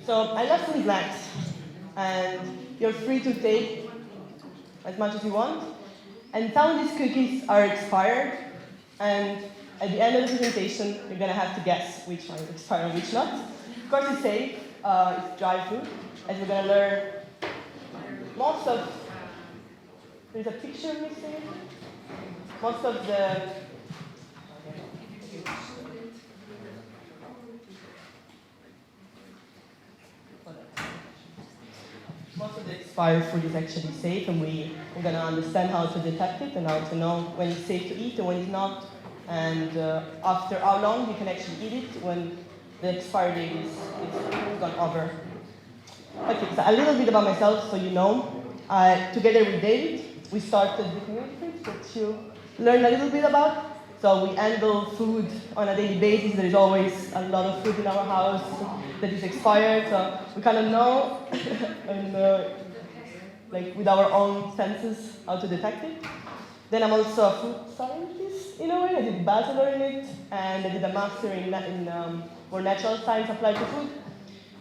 So I left some snacks, and you're free to take as much as you want. And some of these cookies are expired, and at the end of the presentation, you're gonna have to guess which one is expired and which not. Of course, it's safe, it's dry food, as we're gonna learn most of, there's a picture missing, most of the, most of the expired food is actually safe, and we're going to understand how to detect it and how to know when it's safe to eat and when it's not, and after how long you can actually eat it when the expiry date is gone over. Okay, so a little bit about myself, so you know. Together with David, we started the community, which you learn a little bit about. So we handle food on a daily basis. There is always a lot of food in our house that is expired, so we kind of know, and like with our own senses, how to detect it. Then I'm also a food scientist in a way. I did a bachelor in it, and I did a master in more natural science applied to food.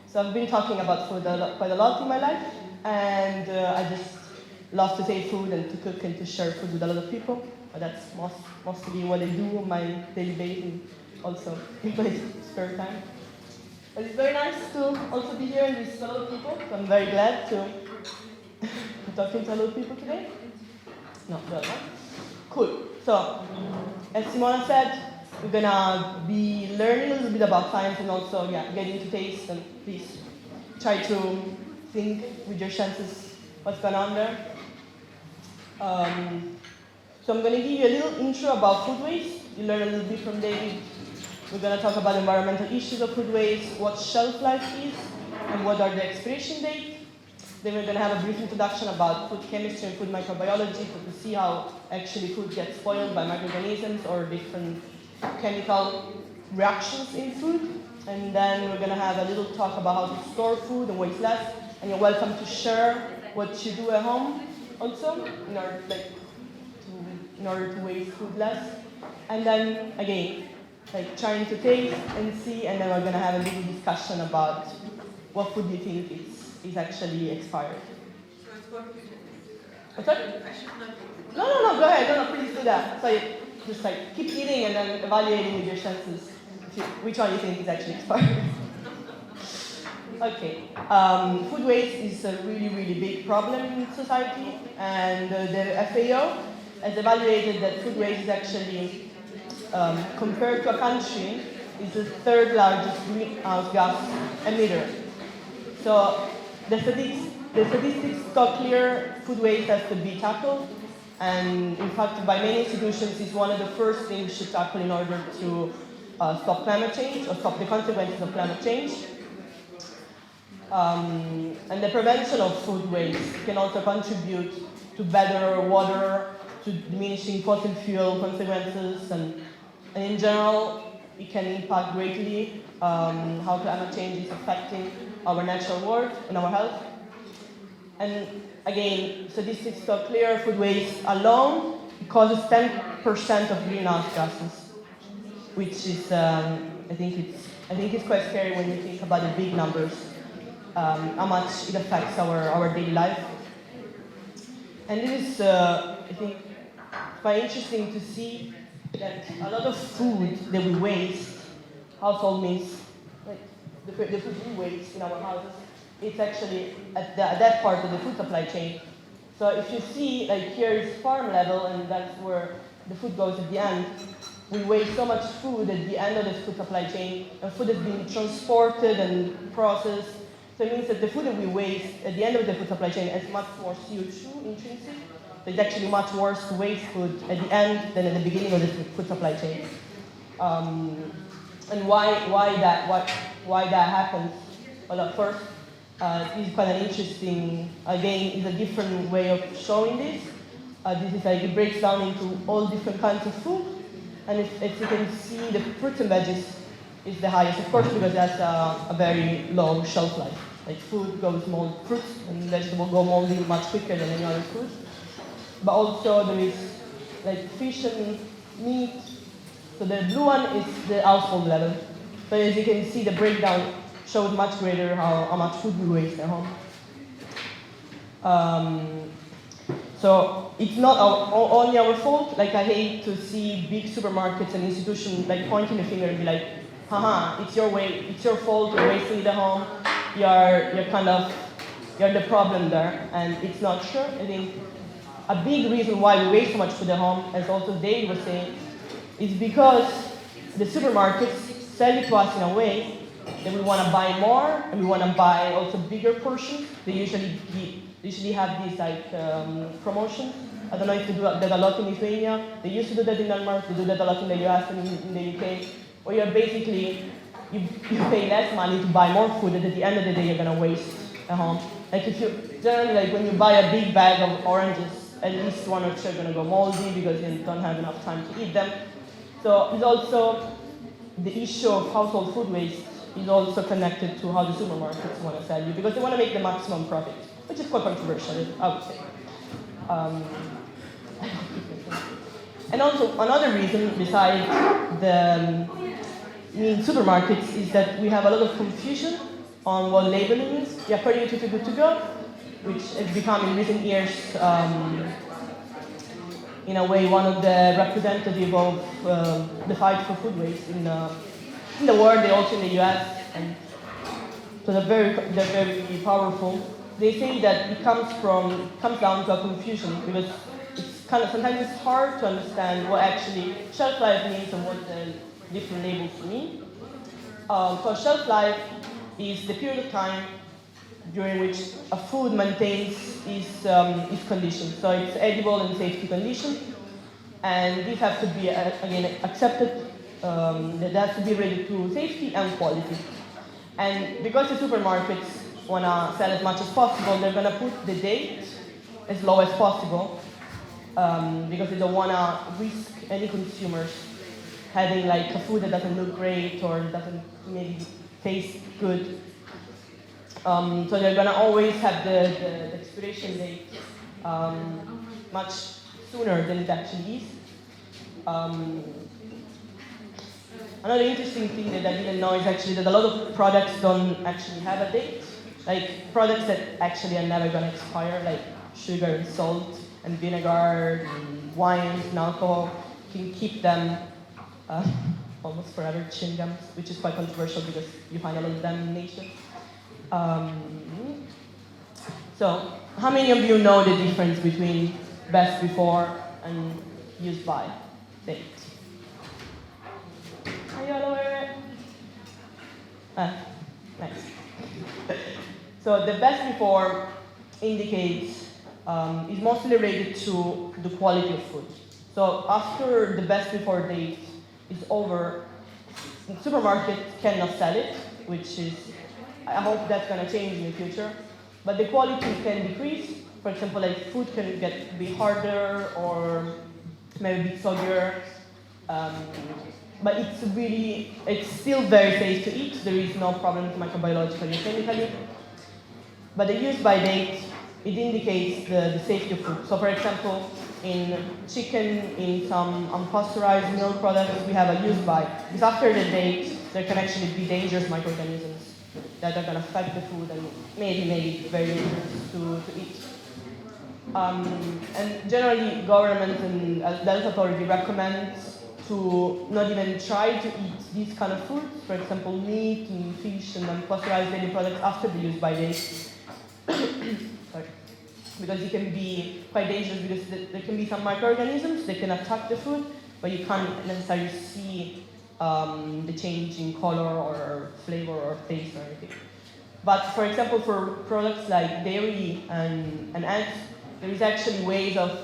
So I've been talking about food quite a lot in my life, and I just love to take food and to cook and to share food with a lot of people. But that's mostly what I do on my daily basis, and also in my spare time. But it's very nice to also be here and with a lot of people. So I'm very glad to be talking to a lot of people today. No, the other one. Cool. So, as Simona said, we're gonna be learning a little bit about science and also, getting to taste. And please try to think with your senses what's going on there. So I'm going to give you a little intro about food waste. You learn a little bit from David. We're going to talk about environmental issues of food waste, what shelf life is, and what are the expiration dates. Then we're going to have a brief introduction about food chemistry and food microbiology to see how actually food gets spoiled by microorganisms or different chemical reactions in food. And then we're going to have a little talk about how to store food and waste less. And you're welcome to share what you do at home also in order to waste food less. And then again, trying to taste and see, and then we're going to have a little discussion about what food you think is actually expired. So it's what food? What's that? I should not. No, go ahead. No, please do that. So just keep eating and then evaluating with your senses which one you think is actually expired. Okay. Food waste is a really, really big problem in society, and the FAO has evaluated that food waste is actually, compared to a country, is the third largest greenhouse gas emitter. So the statistics talk clear, food waste has to be tackled, and in fact by many institutions it's one of the first things to tackle in order to stop climate change or stop the consequences of climate change. And the prevention of food waste can also contribute to better water, to diminishing fossil fuel consequences, and in general, it can impact greatly how climate change is affecting our natural world and our health. And again, statistics are clear, food waste alone causes 10% of greenhouse gases, which is, I think it's quite scary when you think about the big numbers. How much it affects our daily life. And it is, I think, quite interesting to see that a lot of food that we waste, household means, the food we waste in our houses, it's actually at that part of the food supply chain. So if you see, here is farm level, and that's where the food goes at the end. We waste so much food at the end of the food supply chain, and food is being transported and processed. So it means that the food that we waste at the end of the food supply chain has much more CO2 intrinsic. So it's actually much worse to waste food at the end than at the beginning of the food supply chain. And why that happens? Well, at first, this is quite an interesting, again, it's a different way of showing this. This is it breaks down into all different kinds of food. And as you can see, the fruits and veggies is the highest, of course, because that's a very low shelf life. Food goes mold, fruits and vegetables go moldy much quicker than any other food. But also there is fish and meat. So the blue one is the household level. So as you can see, the breakdown shows much greater how much food we waste at home. So it's not only our fault. Like, I hate to see big supermarkets and institutions like pointing the finger and be like, haha, it's your fault, you're wasting it at home, you're the problem there, and it's not true. I think a big reason why we waste so much food at home, as also Dave was saying, is because the supermarkets sell it to us in a way that we want to buy more, and we want to buy also bigger portions. They usually have these like promotions. I don't know if they do that a lot in Lithuania. They used to do that in Denmark. They do that a lot in the US and in the UK. Where you're basically, you pay less money to buy more food, and at the end of the day you're gonna waste at home. Like, if you generally, like, when you buy a big bag of oranges, at least one or two are gonna go moldy because you don't have enough time to eat them. So it's also the issue of household food waste is also connected to how the supermarkets want to sell you, because they want to make the maximum profit, which is quite controversial, I would say. And also another reason besides the in supermarkets is that we have a lot of confusion on what labeling is. According to Too Good To Go, which has become in recent years, in a way, one of the representative of the fight for food waste in the world, they also in the US, and so they're very powerful. They say that it comes down to a confusion, because sometimes it's hard to understand what actually shelf life means and what the different labels mean. So shelf life is the period of time during which a food maintains its condition. So it's edible and safety condition, and these have to be again accepted. That has to be related to safety and quality. And because the supermarkets want to sell as much as possible, they're going to put the date as low as possible, because they don't want to risk any consumers having like a food that doesn't look great or doesn't maybe taste good. So they're going to always have the expiration date much sooner than it actually is. Another interesting thing that I didn't know is actually that a lot of products don't actually have a date. Like, products that actually are never going to expire, like sugar and salt and vinegar and wines and alcohol, you can keep them almost forever. Chewing gums, which is quite controversial because you find a lot of them in nature. So, how many of you know the difference between best before and use by date? Are you all aware of it? Nice. So the best before indicates, is mostly related to the quality of food. So after the best before date is over, the supermarket cannot sell it, which is, I hope that's going to change in the future. But the quality can decrease. For example, like food can be harder or maybe soggier. But it's still very safe to eat. There is no problem microbiologically or chemically. But the use by date, it indicates the safety of food. So for example, in chicken, in some unpasteurized milk products, we have a use by. Because after the date, there can actually be dangerous microorganisms that are going to affect the food and maybe very dangerous to eat. And generally, government and the health authority recommends to not even try to eat these kind of foods, for example, meat and fish and unpasteurized dairy products after the use by date. Sorry. Because it can be quite dangerous, because there can be some microorganisms that can attack the food, but you can't necessarily see the change in color or flavor or taste or anything. But for example, for products like dairy and eggs, there is actually ways of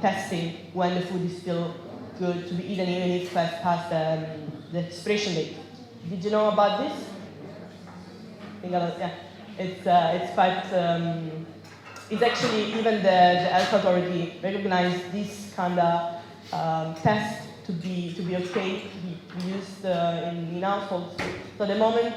testing when the food is still good to be eaten, even if it's past the expiration date. Did you know about this? Yeah, it's quite. It's actually even the health authority recognized this kind of test to be okay to be used in households. So the moment,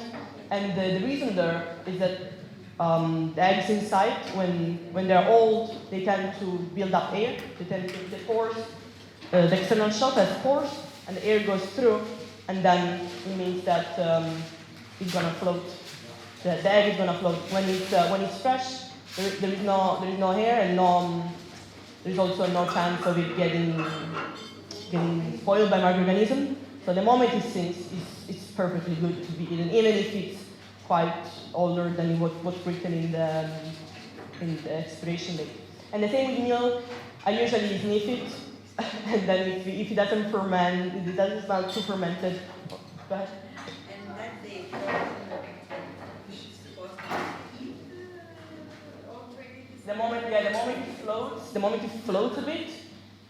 and the reason there is that the eggs inside, when they're old, they tend to build up air. They tend to the pores. The external shell has pores, and the air goes through, and then it means that is gonna float. The egg is gonna float. When it's fresh, there is no hair and there's also no chance of it getting spoiled by microorganisms. So the moment it sinks, it's perfectly good to be eaten, even if it's quite older than what's written in the expiration date. And the same with milk. I usually sniff it, and then if it doesn't ferment, if it doesn't smell too fermented. Go ahead. And that day, it's supposed to eat already. The moment it floats a bit,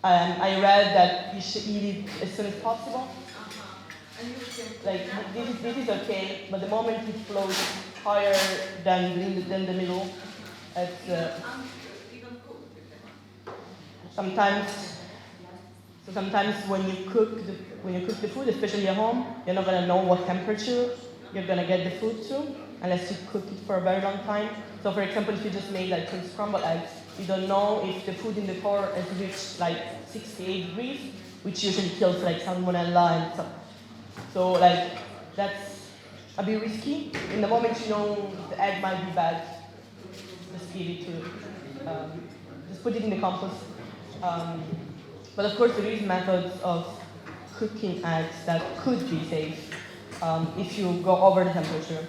I read that you should eat it as soon as possible. And you can Like this is okay, but the moment it floats higher than the middle, it's even cook with them. sometimes when you cook the food, especially at home, you're not gonna know what temperature you're gonna get the food to unless you cook it for a very long time. So for example, if you just made like some scrambled eggs, you don't know if the food in the core has reached like 68 degrees, which usually kills like salmonella and stuff. So like that's a bit risky. In the moment you know the egg might be bad, just give it to, just put it in the compost. But of course there is methods of cooking eggs that could be safe if you go over the temperature,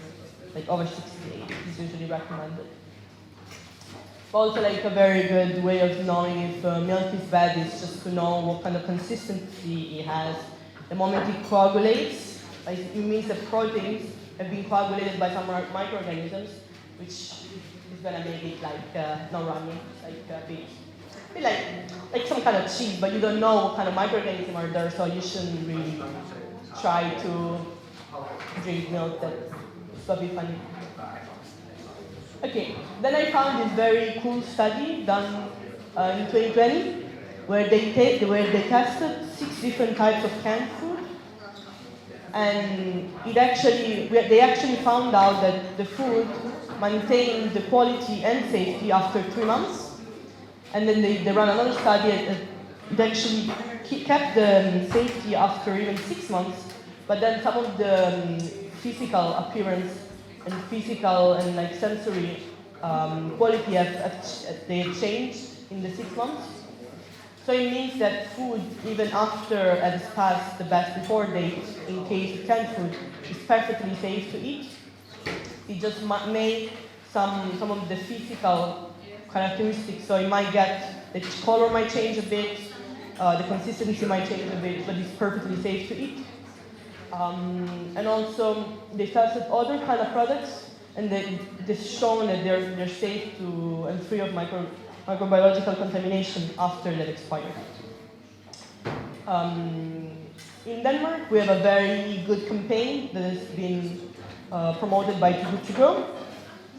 like over 68 is usually recommended. But also like a very good way of knowing if milk is bad is just to know what kind of consistency it has. The moment it coagulates, like it means the proteins have been coagulated by some microorganisms, which is gonna make it like not runny, like a bit like some kind of cheese, but you don't know what kind of microorganisms are there, so you shouldn't really try to drink milk that's a bit funny. Okay, then I found this very cool study done in 2020, where they tested 6 different types of canned food, and they actually found out that the food maintained the quality and safety after 3 months. And then they ran another study and it actually kept the safety after even 6 months, but then some of the physical appearance and physical and like sensory quality they have changed in the 6 months. So it means that food, even after it has passed the best before date, in case of canned food, is perfectly safe to eat. It just may some of the physical characteristics, so it might get, the color might change a bit, the consistency might change a bit, but it's perfectly safe to eat. And also, they tested other kind of products, and they've shown that they're safe to and free of microbiological contamination after they've expired. In Denmark, we have a very good campaign that has been promoted by Too Good To Go,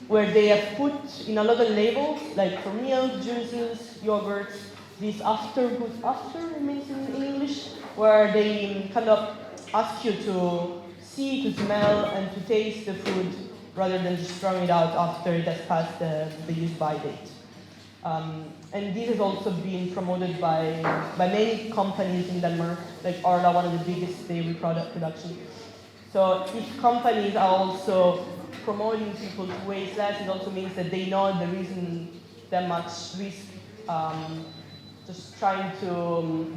where they have put in a lot of labels, like for milk, juices, yogurts, this after means in English, where they kind of ask you to see, to smell, and to taste the food rather than just throwing it out after it has passed the use-by date. And this has also been promoted by many companies in Denmark, like Arla, one of the biggest dairy production. So if companies are also promoting people to waste less, it also means that they know there isn't that much risk. Just trying to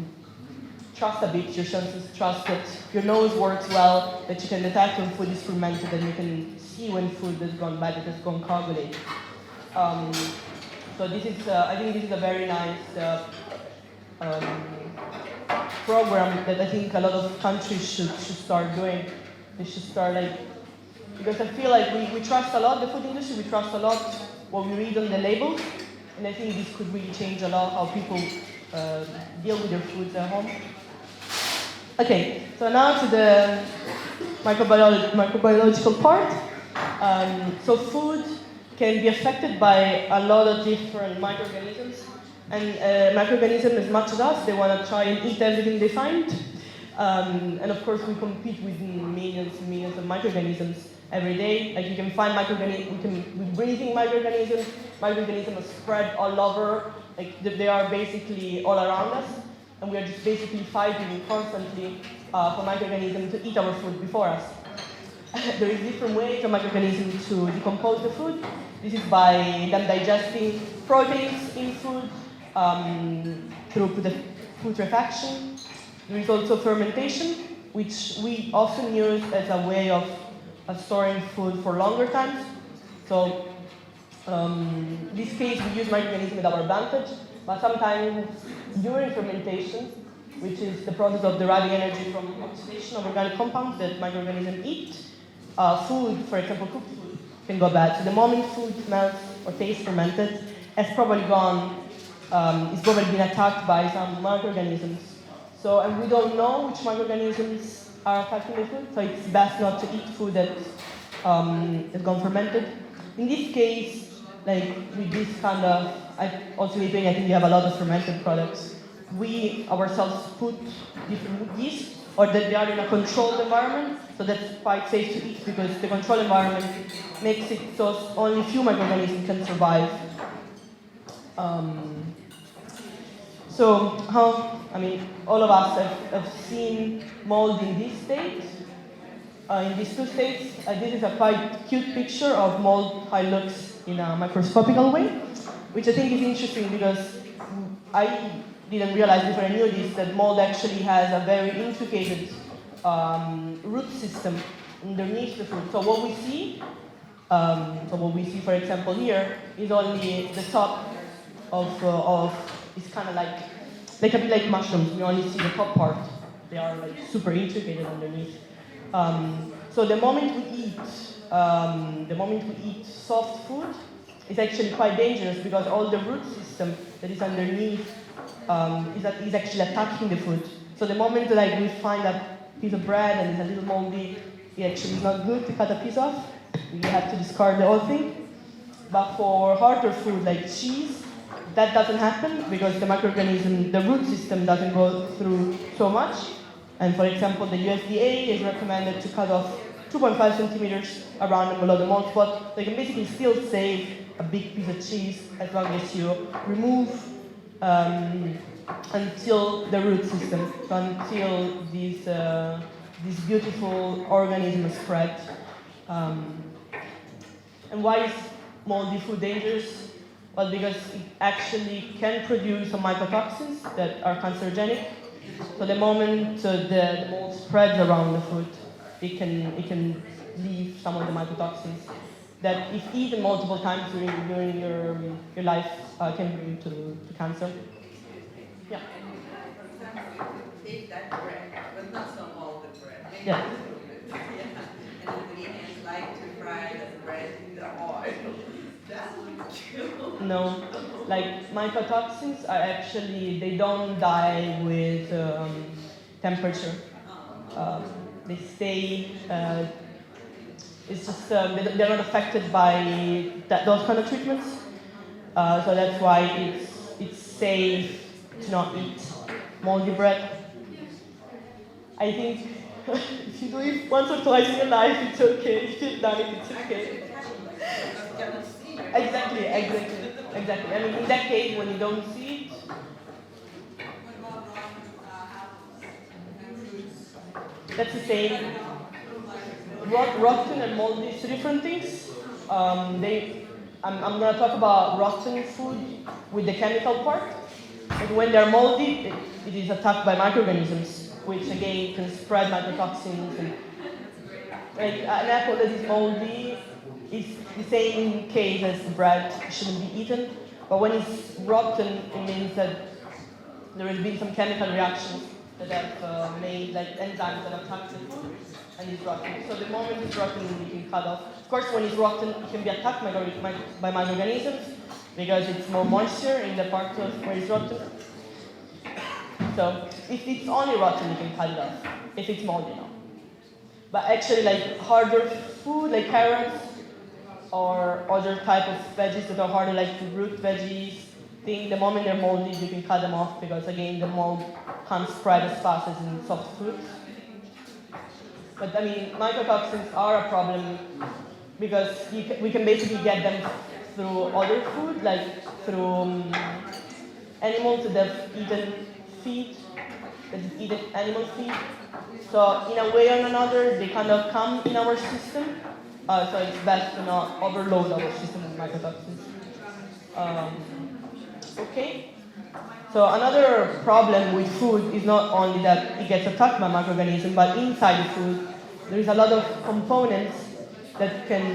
trust a bit your senses, trust that your nose works well, that you can detect when food is fermented, and you can see when food has gone bad, it has gone coagulated. So this is, I think this is a very nice program that I think a lot of countries should start doing. They should start because I feel like we trust a lot the food industry, we trust a lot what we read on the labels, and I think this could really change a lot how people deal with their foods at home. Okay, so now to the microbiological part. So food can be affected by a lot of different microorganisms, and microorganisms, as much as us, they want to try and eat everything they find. And of course, we compete with millions and millions of microorganisms every day. Like you can find microorganisms, we're breathing microorganisms. Microorganisms are spread all over. Like they are basically all around us, and we are just basically fighting constantly for microorganisms to eat our food before us. there is different ways of microorganisms to decompose the food. This is by them digesting proteins in food through the putrefaction. There is also fermentation, which we often use as a way of storing food for longer times. So in this case, we use microorganisms with our advantage, but sometimes during fermentation, which is the process of deriving energy from oxidation of organic compounds that microorganisms eat, food, for example, cooked food, can go bad. So the moment food smells or tastes fermented, has probably it's probably been attacked by some microorganisms. So, and we don't know which microorganisms are attacking the food, so it's best not to eat food that has gone fermented. In this case, like with this kind of, also I think you have a lot of fermented products. We ourselves put different yeast, or that they are in a controlled environment, so that's quite safe to eat because the controlled environment makes it so only few microorganisms can survive. All of us have seen mold in this state, in these two states. This is a quite cute picture of mold how it looks in a microscopical way, which I think is interesting because I didn't realize before I knew this that mold actually has a very intricate root system underneath the food. So what we see, for example, here is only the top of it's kind of like a bit like mushrooms. We only see the top part. They are like super intricate underneath. So the moment we eat soft food, it's actually quite dangerous because all the root system that is underneath is actually attacking the food. So the moment we find a piece of bread and it's a little moldy, it actually is not good to cut a piece off. We have to discard the whole thing. But for harder food like cheese, that doesn't happen because the microorganism, the root system doesn't go through so much. And for example, the USDA is recommended to cut off 2.5 centimeters around and below the mold spot. So you can basically still save a big piece of cheese as long as you remove until the root system, so until this beautiful organism spread. And why is moldy food dangerous? Well, because it actually can produce some mycotoxins that are cancerogenic. So the moment the mold spreads around the food, it can leave some of the mycotoxins that, if eaten multiple times during your life, can bring you to cancer. Yeah. For example, you take that bread, but not so molded bread. Maybe Yeah. a little bit. Yeah. And the Indians like to fry the bread in the oil. That would kill. No, like mycotoxins are actually, they don't die with temperature. They stay, it's just, they're not affected by those kind of treatments. So that's why it's safe to not eat moldy bread. I think if you do it once or twice in your life, it's okay. If you've done it, it's okay. Exactly. I mean, in that case, when you don't see it, that's the same. Rotten and moldy is two different things. I'm going to talk about rotten food with the chemical part. But when they're moldy, it is attacked by microorganisms, which again can spread mycotoxins. And, like an apple that is moldy is the same case as bread, it shouldn't be eaten. But when it's rotten, it means that there has been some chemical reactions that have made like enzymes that attack the food, and it's rotten. So the moment it's rotten, you can cut off. Of course, when it's rotten, it can be attacked by microorganisms because it's more moisture in the part of where it's rotten. So if it's only rotten, you can cut it off. If it's moldy, no. But actually, like harder food, like carrots, or other type of veggies that are harder, like root veggies, the moment they're moldy, you can cut them off because, again, the mold can't spread as fast as in soft foods. But I mean, mycotoxins are a problem because we can basically get them through other food, like through animals that have eaten feed. that is eaten animal feed. So in a way or another, they kind of come in our system. So it's best to not overload our system with mycotoxins. Okay. So another problem with food is not only that it gets attacked by microorganisms, but inside the food there is a lot of components that can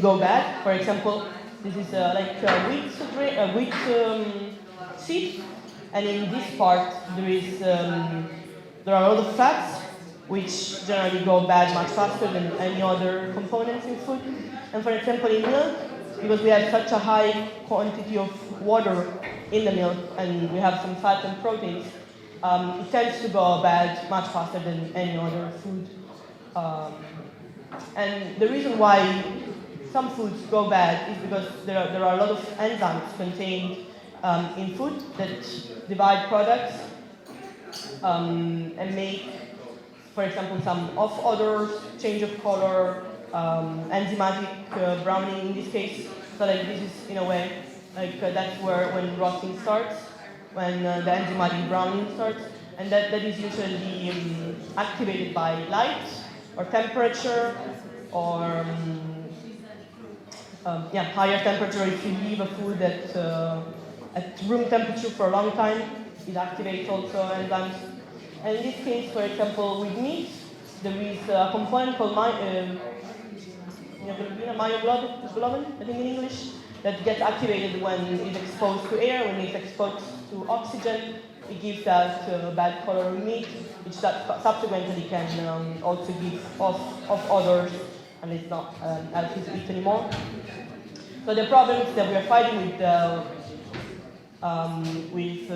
go bad. For example, this is like a wheat seed, and in this part there are a lot of fats, which generally go bad much faster than any other components in food. And for example, in milk, because we have such a high quantity of water in the milk, and we have some fat and proteins, it tends to go bad much faster than any other food. And the reason why some foods go bad is because there are a lot of enzymes contained in food that divide products and make, for example, some off odors, change of color, enzymatic browning in this case. So like this is in a way that's where when rotting starts, when the enzymatic browning starts, and that is usually activated by light or temperature or higher temperature. If you leave a food at room temperature for a long time, it activates also enzymes. And in this case, for example, with meat, there is a component called myoglobin, I think in English, that gets activated when it's exposed to air, when it's exposed to oxygen. It gives that bad color of meat, which subsequently can also give off odors, and it's not healthy to eat anymore. So the problems that we are fighting with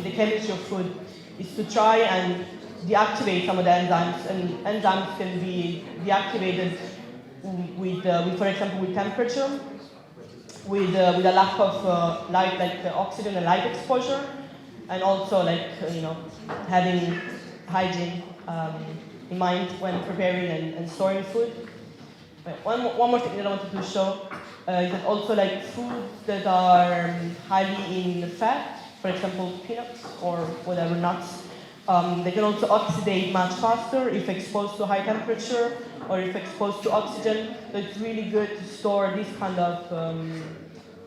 the chemistry of food is to try and deactivate some of the enzymes, and enzymes can be deactivated with for example, with temperature, with a lack of light, like oxygen and light exposure, and also having hygiene in mind when preparing and storing food. Right. One more thing that I wanted to show is that also like foods that are highly in fat, for example peanuts or whatever nuts, they can also oxidate much faster if exposed to high temperature or if exposed to oxygen. So it's really good to store these kind of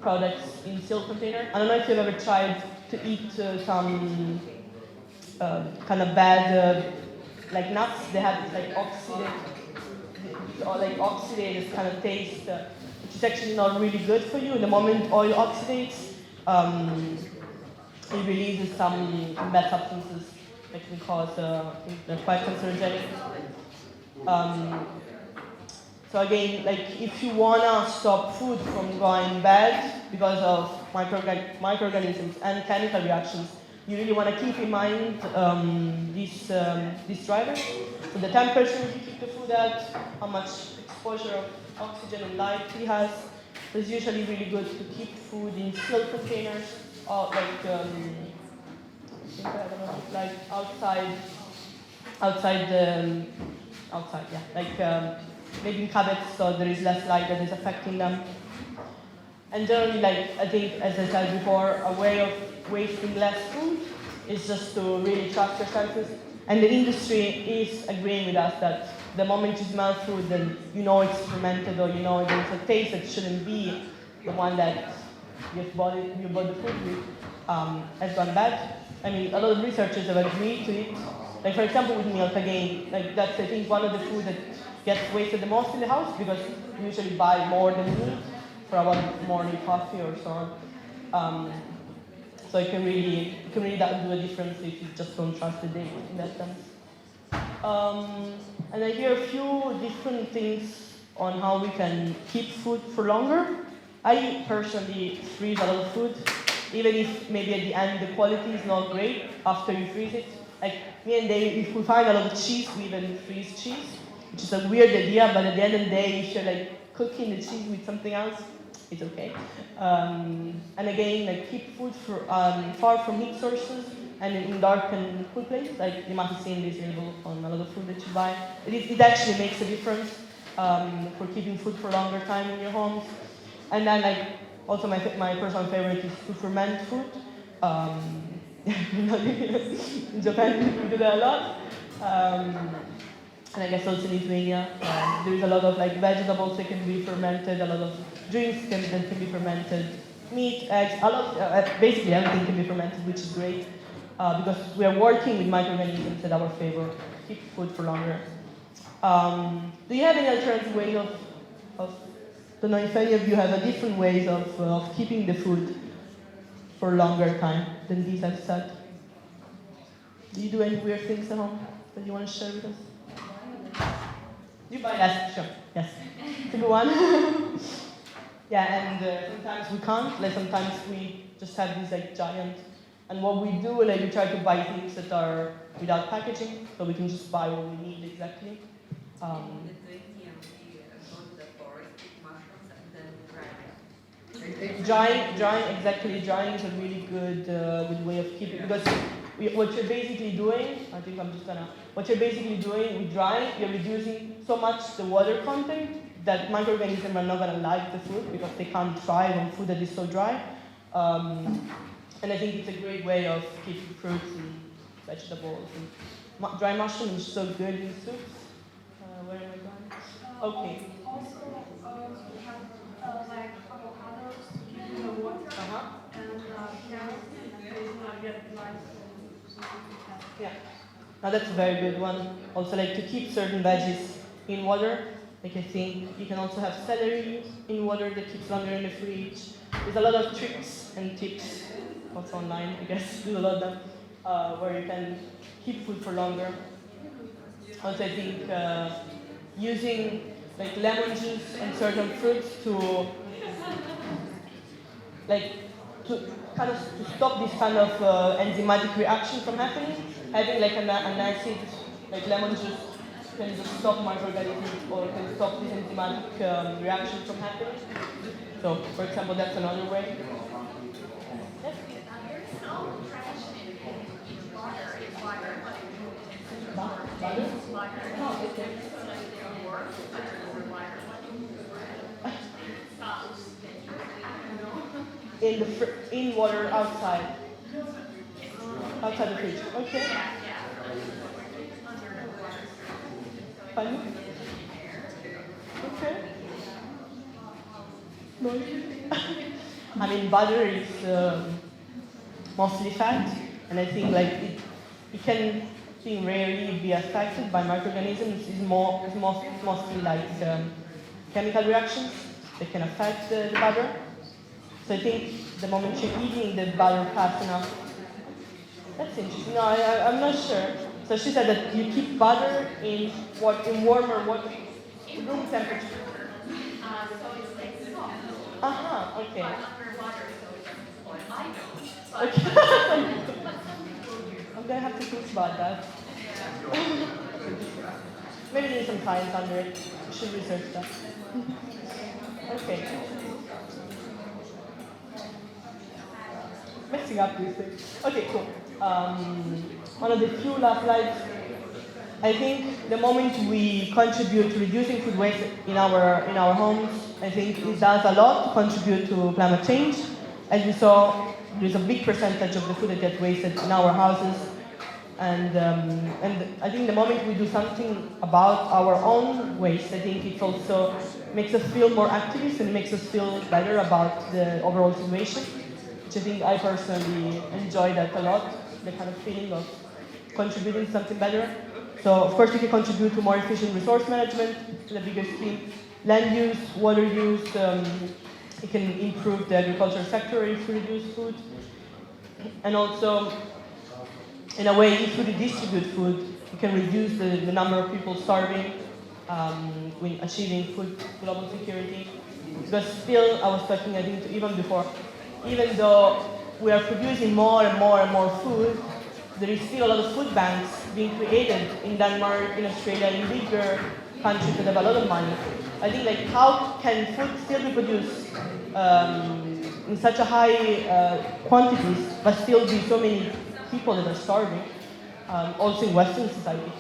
products in sealed container. I don't know if you've ever tried to eat some kind of bad like nuts. They have this oxidated kind of taste, which is actually not really good for you. The moment oil oxidates, it releases some bad substances that can cause, they're quite cancerogenic. So again, like if you wanna stop food from going bad because of microorganisms and chemical reactions, you really want to keep in mind these drivers. So the temperature you keep the food at, how much exposure of oxygen and light it has. So it's usually really good to keep food in sealed containers, or like outside, maybe in cupboards so there is less light that is affecting them. And generally, I think, as I said before, a way of wasting less food is just to really trust your senses. And the industry is agreeing with us that the moment you smell food, then you know it's fermented, or you know there's a taste that shouldn't be the one that you bought the food with, has gone bad. I mean, a lot of researchers have agreed to it. Like, for example, with milk, again, that's, I think, one of the food that gets wasted the most in the house, because we usually buy more than we need for our morning coffee or so on. So it can really do a difference if you just don't trust the date in that sense. And I hear a few different things on how we can keep food for longer. I personally freeze a lot of food, even if maybe at the end the quality is not great after you freeze it. Like me and Dave, if we find a lot of cheese, we even freeze cheese, which is a weird idea, but at the end of the day, if you're cooking the cheese with something else, it's okay. And again, keep food far from heat sources and in dark and cool places. Like you might have seen this label on a lot of food that you buy. It actually makes a difference for keeping food for a longer time in your homes. And then also my personal favorite is to ferment food. in Japan we do that a lot. And I guess also in Lithuania, there is a lot of like vegetables that can be fermented, a lot of drinks that can be fermented, meat, eggs, a lot, basically everything can be fermented, which is great because we are working with microorganisms at our favor, keep food for longer. Do you have any alternative way of don't know if any of you have a different ways of keeping the food for a longer time than these I've said? Do you do any weird things at home that you want to share with us? You buy less, sure, yes. It's a good one. Yeah, and sometimes we can't, like sometimes we just have these like giant, and what we do, like we try to buy things that are without packaging, so we can just buy what we need exactly. Drying is a really good way of keeping, because what you're basically doing, what you're basically doing with drying, you're reducing so much the water content that microorganisms are not gonna like the food because they can't thrive on food that is so dry. And I think it's a great way of keeping fruits and vegetables. And dry mushroom is so good in soups. Where am I going? Okay. Also, we have like avocados in the water and carrots and get like yeah. Now that's a very good one. Also, like to keep certain veggies in water. Like I think you can also have celery in water that keeps longer in the fridge. There's a lot of tricks and tips also online, I guess, do a lot of them, where you can keep food for longer. Also, I think using like lemon juice and certain fruits to kind of to stop this kind of enzymatic reaction from happening. Having like an acid, like lemon juice, can just stop microorganisms or can stop this enzymatic reaction from happening. So, for example, that's another way. Yes? There's no trash in water. It's water. Butter? It's water. Oh, okay. In water outside the fridge. Okay. Funny. Okay. No. I mean, butter is mostly fat, and I think like it can rarely be affected by microorganisms. It's mostly like chemical reactions that can affect the butter. So I think the moment you're eating the butter fast enough, that's interesting. No, I'm not sure. So she said that you keep butter in warmer water, room temperature. So it's like soft. Okay. But underwater, so it doesn't spoil. Okay. I'm gonna have to think about that. Maybe there's some science under it. We should research that. Okay. Messing up these things. Okay, cool. One of the few last slides. I think the moment we contribute to reducing food waste in our homes, I think it does a lot to contribute to climate change. As we saw, there's a big percentage of the food that gets wasted in our houses. And I think the moment we do something about our own waste, I think it also makes us feel more activist and makes us feel better about the overall situation. Which I think I personally enjoy that a lot, the kind of feeling of contributing to something better. So of course we can contribute to more efficient resource management, to the bigger scheme, land use, water use, it can improve the agricultural sector if we reduce food. And also, in a way, if we redistribute food, we can reduce the number of people starving when achieving food global security. Because still, I was talking, I think, even before, even though we are producing more and more and more food, there is still a lot of food banks being created in Denmark, in Australia, in bigger countries that have a lot of money. I think, like, how can food still be produced in such a high quantities, but still be so many people that are starving, also in Western society?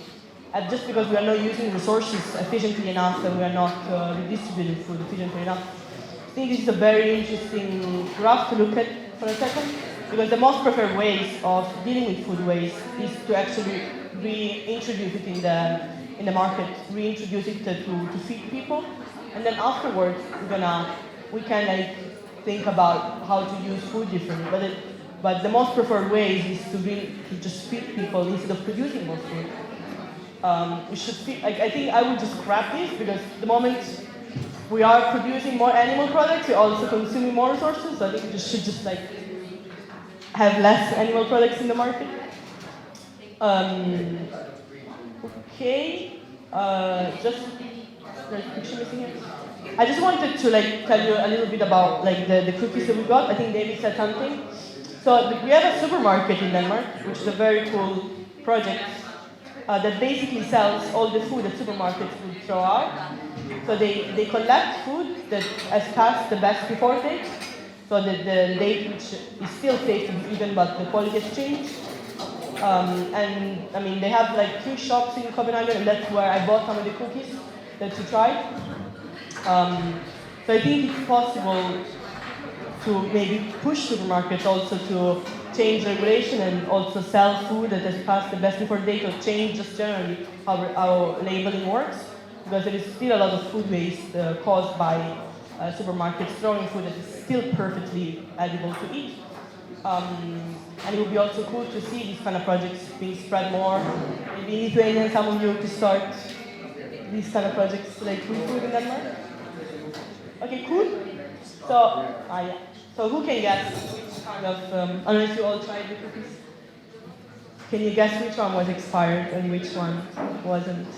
And just because we are not using resources efficiently enough and we are not redistributing food efficiently enough. I think this is a very interesting graph to look at for a second. Because the most preferred ways of dealing with food waste is to actually reintroduce it in the market, reintroduce it to feed people, and then afterwards we can like think about how to use food differently. But the most preferred way is to just feed people instead of producing more food. We should feed, I think I would just scrap this, because the moment we are producing more animal products, we're also consuming more resources. So I think we should just like have less animal products in the market. Okay, just there's a picture missing here. I just wanted to like tell you a little bit about like the cookies that we got. I think David said something. So we have a supermarket in Denmark, which is a very cool project that basically sells all the food that supermarkets would throw out. So they collect food that has passed the best before date, so the date which is still safe to be eaten, but the quality has changed. And I mean, they have like 2 shops in Copenhagen, and that's where I bought some of the cookies that you tried. So I think it's possible to maybe push supermarkets also to change regulation and also sell food that has passed the best before date, or change just generally how labeling works, because there is still a lot of food waste caused by supermarkets throwing food that is still perfectly edible to eat. And it would be also cool to see these kind of projects being spread more. Maybe in Lithuania, some of you could start these kind of projects like with food in Denmark. Okay, cool. So, yeah. So who can guess which kind of, unless you all tried the cookies? Can you guess which one was expired and which one wasn't?